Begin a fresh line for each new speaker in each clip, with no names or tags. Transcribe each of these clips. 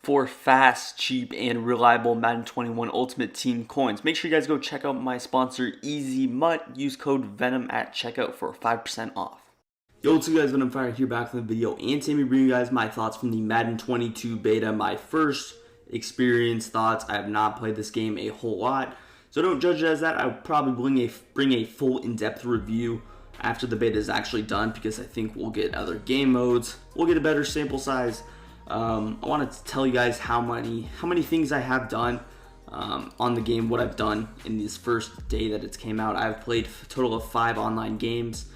for fast, cheap, and reliable Madden 21 Ultimate Team coins. Make sure you guys go check out my sponsor, Easy Mutt. Use code VENOM at checkout for 5% off. Yo, what's up guys, Venom Fire here back from the video, and today I'm bringing you guys my thoughts from the Madden 22 beta, my first experience thoughts. I have not played this game a whole lot, so don't judge it as that. I'll probably bring a full in-depth review after the beta is actually done, because I think we'll get other game modes, we'll get a better sample size. I wanted to tell you guys how many things I have done on the game, what I've done in this first day that it's came out. I've played a total of 5 online games.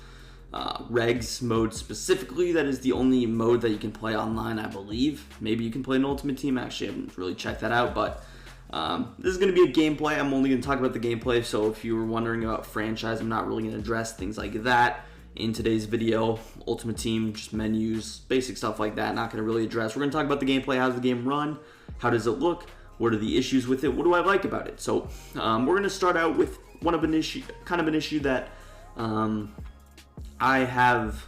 Regs mode specifically, that is the only mode that you can play online, I believe. Maybe you can play an Ultimate Team. Actually, I haven't really checked that out, but this is going to be a gameplay. I'm only going to talk about the gameplay, so if you were wondering about franchise, I'm not really going to address things like that in today's video. Ultimate Team, just menus, basic stuff like that, not going to really address. We're going to talk about the gameplay. How's the game run? How does it look? What are the issues with it? What do I like about it? So we're going to start out with an issue that I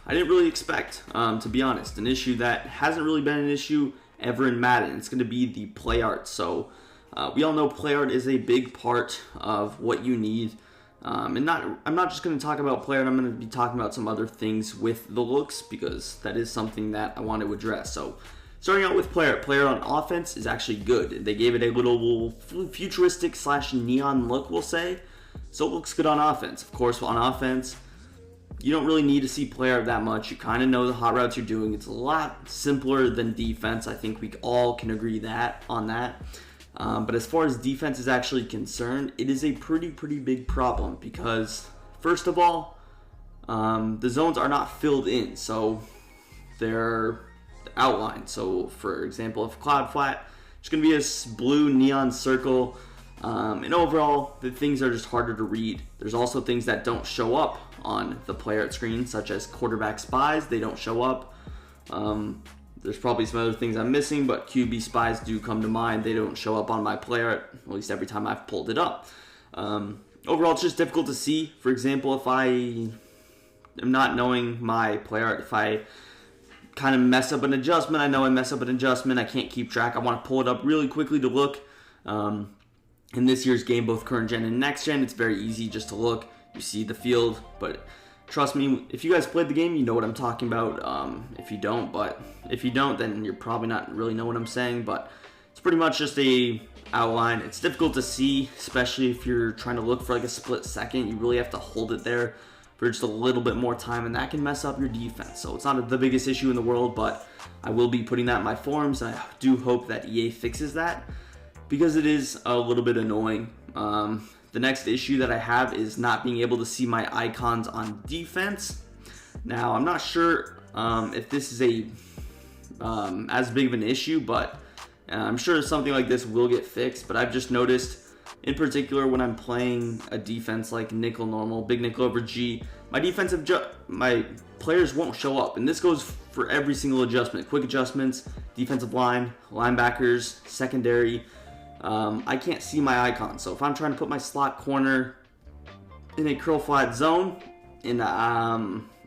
didn't really expect, to be honest. An issue that hasn't really been an issue ever in Madden. It's going to be the play art. So we all know play art is a big part of what you need. I'm not just going to talk about play art. I'm going to be talking about some other things with the looks, because that is something that I want to address. So starting out with play art. Play art on offense is actually good. They gave it a little futuristic / neon look, we'll say. So it looks good on offense. Of course, on offense, you don't really need to see play art that much. You kind of know the hot routes you're doing. It's a lot simpler than defense. I think we all can agree on that. But as far as defense is actually concerned, it is a pretty big problem, because first of all, the zones are not filled in, so they're outlined. So for example, if cloud flat, it's going to be a blue neon circle. And overall, the things are just harder to read. There's also things that don't show up on the play art screen, such as quarterback spies. They don't show up. There's probably some other things I'm missing, but QB spies do come to mind. They don't show up on my play art, at least every time I've pulled it up. Overall, it's just difficult to see. For example, if I am not knowing my play art, if I kind of mess up an adjustment, I know I mess up an adjustment, I can't keep track. I want to pull it up really quickly to look. In this year's game, both current gen and next gen, it's very easy just to look. You see the field, but trust me, if you guys played the game, you know what I'm talking about. If you don't, then you're probably not really know what I'm saying. But it's pretty much just a outline. It's difficult to see, especially if you're trying to look for like a split second. You really have to hold it there for just a little bit more time, and that can mess up your defense. So it's not the biggest issue in the world, but I will be putting that in my forums, and I do hope that EA fixes that, because it is a little bit annoying. The next issue that I have is not being able to see my icons on defense. Now, I'm not sure if this is as big of an issue, but I'm sure something like this will get fixed. But I've just noticed, in particular, when I'm playing a defense like nickel normal, big nickel over G, my players won't show up. And this goes for every single adjustment. Quick adjustments, defensive line, linebackers, secondary. I can't see my icon. So if I'm trying to put my slot corner in a curl flat zone, and I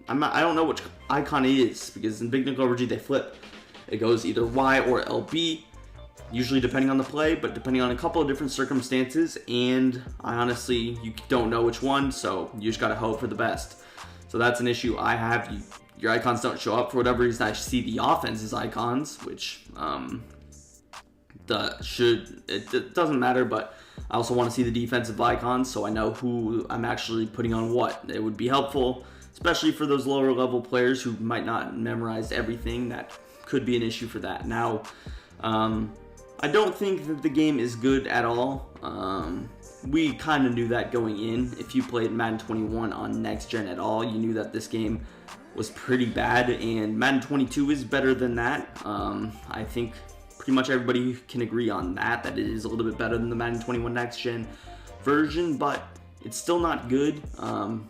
don't know which icon it is, because in big nickel over G they flip. It goes either Y or LB, usually depending on the play, but depending on a couple of different circumstances. And I honestly, you don't know which one, so you just gotta hope for the best. So that's an issue I have. Your icons don't show up for whatever reason. I see the offense's icons, which it doesn't matter, but I also want to see the defensive icons, so I know who I'm actually putting on what. It would be helpful, especially for those lower level players who might not memorize everything. That could be an issue for that. Now, I don't think that the game is good at all. We kind of knew that going in. If you played Madden 21 on next gen at all, you knew that this game was pretty bad, and Madden 22 is better than that. I think pretty much everybody can agree on that it is a little bit better than the Madden 21 next gen version, but it's still not good.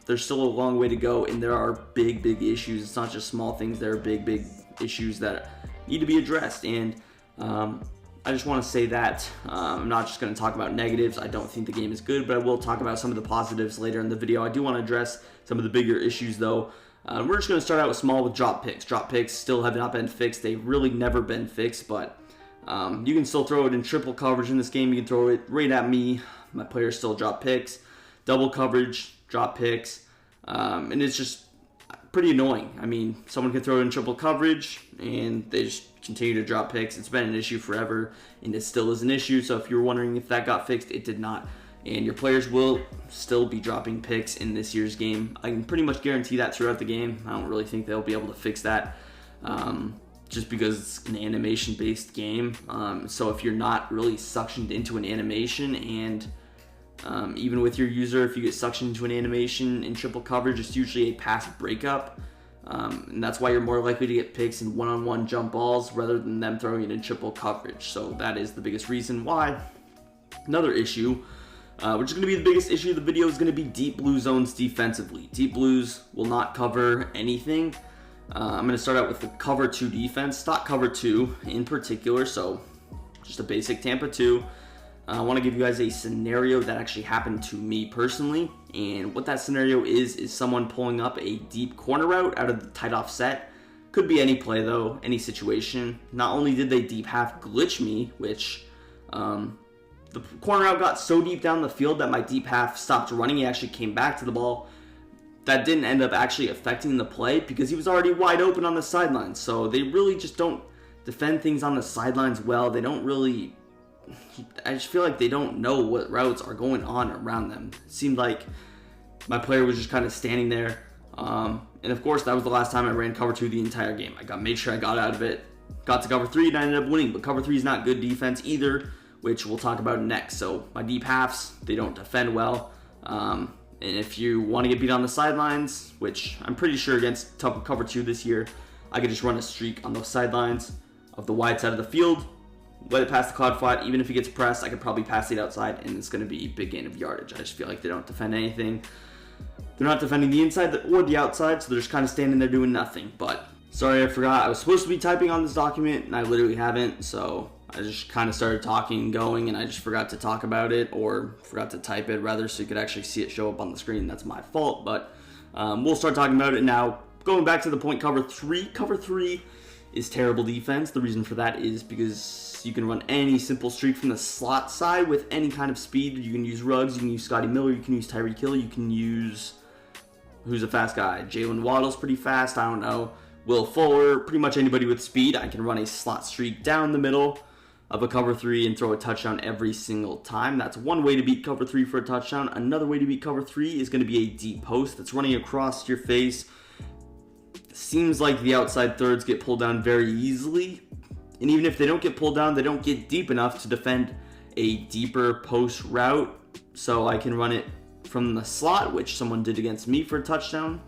There's still a long way to go, and there are big issues. It's not just small things. There are big issues that need to be addressed, and I just want to say that I'm not just going to talk about negatives. I don't think the game is good, but I will talk about some of the positives later in the video. I do want to address some of the bigger issues, though. We're just going to start out with small with drop picks. Drop picks still have not been fixed. They've really never been fixed, but You can still throw it in triple coverage in this game. You can throw it right at me. My players still drop picks. Double coverage, drop picks. And it's just pretty annoying. I mean, someone can throw it in triple coverage and they just continue to drop picks. It's been an issue forever, and it still is an issue. So if you're wondering if that got fixed, it did not. And your players will still be dropping picks in this year's game. I can pretty much guarantee that throughout the game. I don't really think they'll be able to fix that, just because it's an animation-based game. So if you're not really suctioned into an animation, and even with your user, if you get suctioned into an animation in triple coverage, it's usually a pass breakup. And that's why you're more likely to get picks in one-on-one jump balls rather than them throwing it in triple coverage. So that is the biggest reason why. Another issue, which is going to be the biggest issue of the video, is going to be deep blue zones defensively. Deep blues will not cover anything. I'm going to start out with the cover 2 defense, stock cover 2 in particular, so just a basic Tampa 2. I want to give you guys a scenario that actually happened to me personally, and what that scenario is someone pulling up a deep corner route out of the tight offset. Could be any play though, any situation. Not only did they deep half glitch me, which the corner route got so deep down the field that my deep half stopped running. He actually came back to the ball. That didn't end up actually affecting the play because he was already wide open on the sidelines. So they really just don't defend things on the sidelines well. They don't really, I just feel like they don't know what routes are going on around them. It seemed like my player was just kind of standing there. And of course, that was the last time I ran cover 2 the entire game. I made sure I got out of it. Got to cover 3 and I ended up winning. But cover 3 is not good defense either, which we'll talk about next. So my deep halves, they don't defend well. And if you want to get beat on the sidelines, which I'm pretty sure against cover 2 this year, I could just run a streak on those sidelines of the wide side of the field, let it pass the cloud flat. Even if he gets pressed, I could probably pass it outside, and it's going to be big gain of yardage. I just feel like they don't defend anything. They're not defending the inside or the outside, so they're just kind of standing there doing nothing. But sorry, I forgot. I was supposed to be typing on this document, and I literally haven't, so I just kind of started talking and going, and I just forgot to talk about it, or forgot to type it rather, so you could actually see it show up on the screen. That's my fault, but we'll start talking about it now. Going back to the point, cover 3. Cover 3 is terrible defense. The reason for that is because you can run any simple streak from the slot side with any kind of speed. You can use Ruggs, you can use Scotty Miller, you can use Tyreek Hill, you can use, who's a fast guy? Jalen Waddle's pretty fast, I don't know. Will Fuller, pretty much anybody with speed. I can run a slot streak down the middle of a cover 3 and throw a touchdown every single time. That's one way to beat cover 3 for a touchdown. Another way to beat cover 3 is going to be a deep post that's running across your face. Seems like the outside thirds get pulled down very easily, and even if they don't get pulled down, they don't get deep enough to defend a deeper post route. So I can run it from the slot, which someone did against me for a touchdown,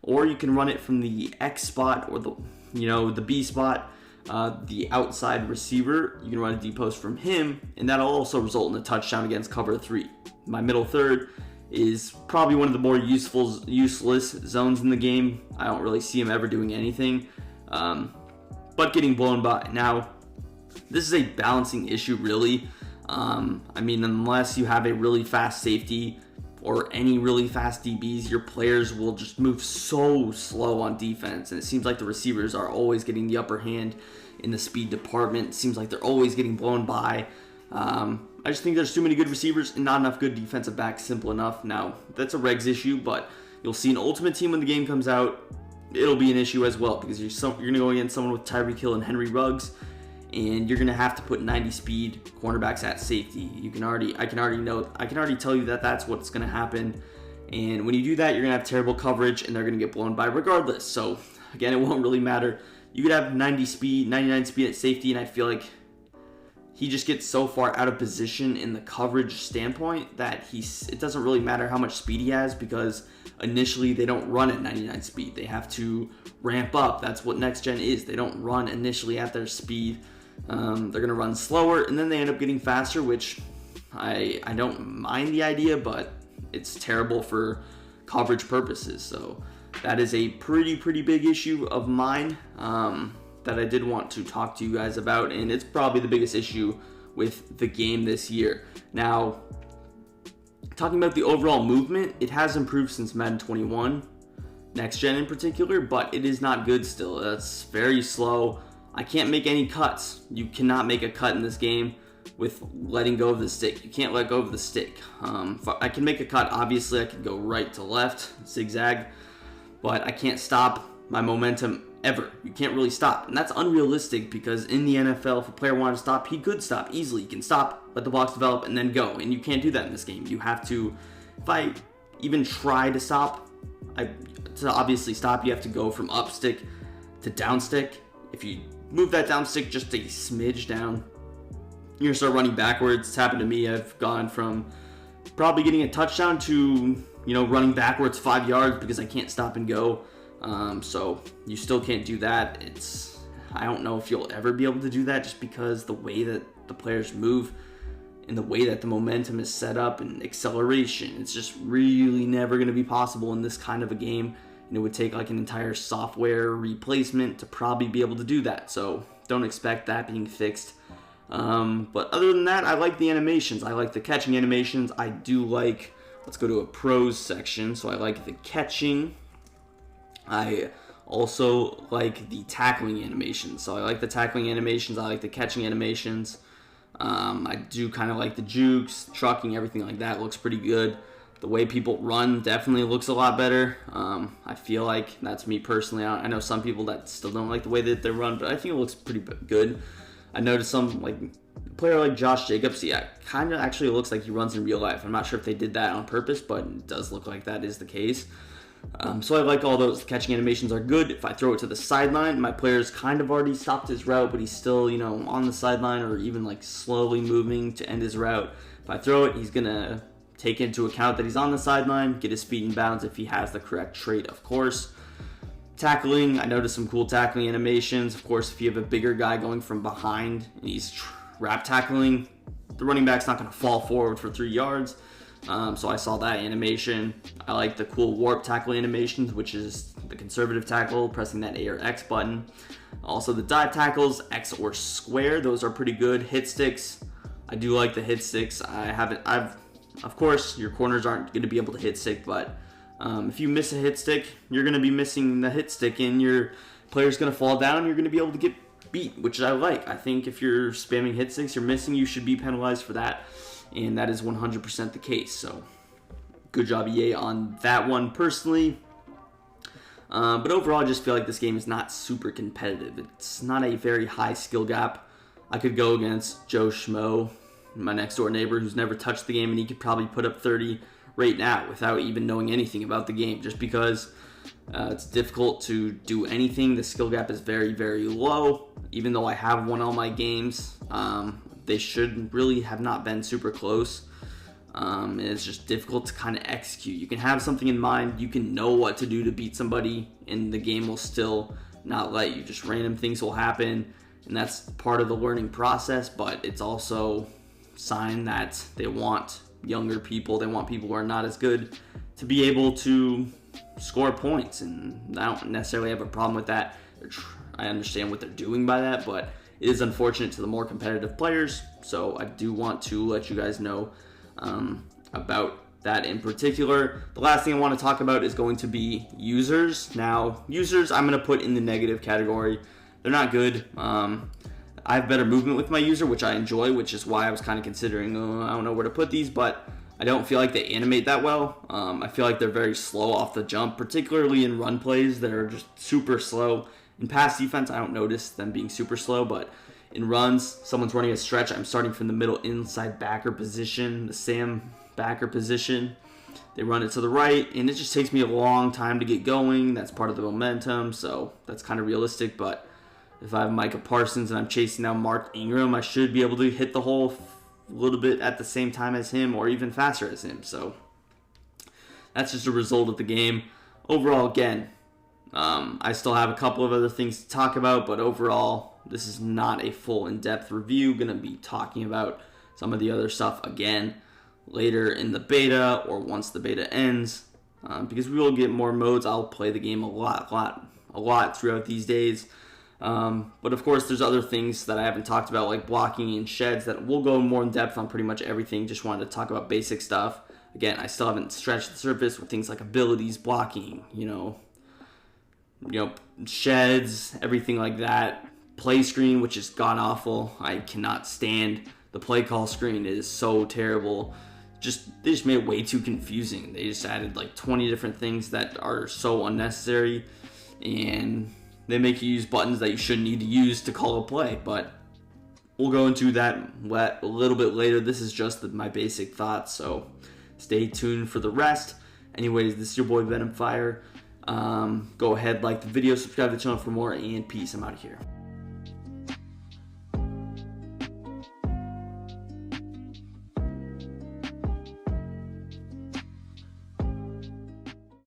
or you can run it from the X spot or the B spot. The outside receiver, you can run a deep post from him, and that'll also result in a touchdown against cover 3. My middle third is probably one of the more useless zones in the game. I don't really see him ever doing anything, but getting blown by. Now, this is a balancing issue, really. I mean, unless you have a really fast safety or any really fast DBs, your players will just move so slow on defense, and it seems like the receivers are always getting the upper hand in the speed department. It seems like they're always getting blown by. I just think there's too many good receivers and not enough good defensive backs, simple enough. Now, that's a regs issue, but you'll see an ultimate team when the game comes out. It'll be an issue as well, because you're going to go against someone with Tyreek Hill and Henry Ruggs, and you're going to have to put 90 speed cornerbacks at safety. I can already tell you that that's what's going to happen. And when you do that, you're going to have terrible coverage, and they're going to get blown by regardless. So, again, it won't really matter. You could have 90 speed, 99 speed at safety, and I feel like he just gets so far out of position in the coverage standpoint that it doesn't really matter how much speed he has, because initially they don't run at 99 speed. They have to ramp up. That's what next gen is. They don't run initially at their speed. They're going to run slower, and then they end up getting faster, which I don't mind the idea, but it's terrible for coverage purposes. So that is a pretty big issue of mine that I did want to talk to you guys about, and it's probably the biggest issue with the game this year. Now, talking about the overall movement, it has improved since Madden 21, next gen in particular, but it is not good still. That's very slow. I can't make any cuts. You cannot make a cut in this game with letting go of the stick. You can't let go of the stick. I can make a cut. Obviously, I can go right to left, zigzag, but I can't stop my momentum ever. You can't really stop. And that's unrealistic because in the NFL, if a player wanted to stop, he could stop easily. He can stop, let the blocks develop, and then go. And you can't do that in this game. You have to, if I even try to stop, to obviously stop, you have to go from up stick to down stick. If you move that down stick just a smidge down, you're going to start running backwards. It's happened to me. I've gone from probably getting a touchdown to, running backwards 5 yards because I can't stop and go. So you still can't do that. I don't know if you'll ever be able to do that just because the way that the players move and the way that the momentum is set up and acceleration, it's just really never going to be possible in this kind of a game. And it would take like an entire software replacement to probably be able to do that. So don't expect that being fixed. But other than that, I like the animations. I like the catching animations. I do like, let's go to a pros section. So I like the catching. I also like the tackling animations. So I like the tackling animations. I like the catching animations. I do kind of like the jukes, trucking, everything like that looks pretty good. The way people run definitely looks a lot better. I feel like that's me personally. I know some people that still don't like the way that they run, but I think it looks pretty good. I noticed some a player like Josh Jacobs, kind of actually looks like he runs in real life. I'm not sure if they did that on purpose, but it does look like that is the case. So I like all those. The catching animations are good. If I throw it to the sideline, my player's kind of already stopped his route, but he's still, on the sideline or even slowly moving to end his route. If I throw it, he's going to take into account that he's on the sideline, get his feet in bounds if he has the correct trait, of course. Tackling, I noticed some cool tackling animations. Of course, if you have a bigger guy going from behind and he's wrap tackling, the running back's not going to fall forward for 3 yards. So I saw that animation. I like the cool warp tackle animations, which is the conservative tackle, pressing that A or X button. Also the dive tackles, X or square, those are pretty good. Hit sticks, I do like the hit sticks. Of course, your corners aren't going to be able to hit stick, but if you miss a hit stick, you're going to be missing the hit stick, and your player's going to fall down, and you're going to be able to get beat, which I like. I think if you're spamming hit sticks, you're missing, you should be penalized for that. And that is 100% the case. So good job, EA, on that one personally. But overall, I just feel like this game is not super competitive. It's not a very high skill gap. I could go against Joe Schmo, my next door neighbor, who's never touched the game, and he could probably put up 30 right now without even knowing anything about the game, just because it's difficult to do anything. The skill gap is very, very low. Even though I have won all my games, they should really have not been super close. And it's just difficult to kind of execute. You can have something in mind, you can know what to do to beat somebody, and the game will still not let you. Just random things will happen, and that's part of the learning process, but it's also a sign that they want younger people, they want people who are not as good to be able to score points, and I don't necessarily have a problem with that. I understand what they're doing by that, but it is unfortunate to the more competitive players, so I do want to let you guys know about that in particular. The last thing I want to talk about is going to be users. Now, users I'm going to put in the negative category. They're not good. I have better movement with my user, which I enjoy, which is why I was kind of considering, I don't know where to put these, but I don't feel like they animate that well. I feel like they're very slow off the jump, particularly in run plays that are just super slow. In pass defense, I don't notice them being super slow, but in runs, someone's running a stretch, I'm starting from the middle inside backer position, the Sam backer position. They run it to the right, and it just takes me a long time to get going. That's part of the momentum, so that's kind of realistic, but if I have Micah Parsons and I'm chasing down Mark Ingram, I should be able to hit the hole a little bit at the same time as him, or even faster as him. So that's just a result of the game. Overall, again, I still have a couple of other things to talk about, but overall, this is not a full in-depth review. Going to be talking about some of the other stuff again later in the beta or once the beta ends, because we will get more modes. I'll play the game a lot throughout these days. But of course, there's other things that I haven't talked about, like blocking and sheds, that we'll go more in depth on pretty much everything. Just wanted to talk about basic stuff. Again, I still haven't scratched the surface with things like abilities, blocking, sheds, everything like that. play screen, which is god awful. I cannot stand the play call screen. It is so terrible. They just made it way too confusing. They just added like 20 different things that are so unnecessary, and they make you use buttons that you shouldn't need to use to call a play. But we'll go into that a little bit later. This is just my basic thoughts, so stay tuned for the rest. Anyways, this is your boy Venom Fire. Go ahead, like the video, subscribe to the channel for more, and peace. I'm out of here.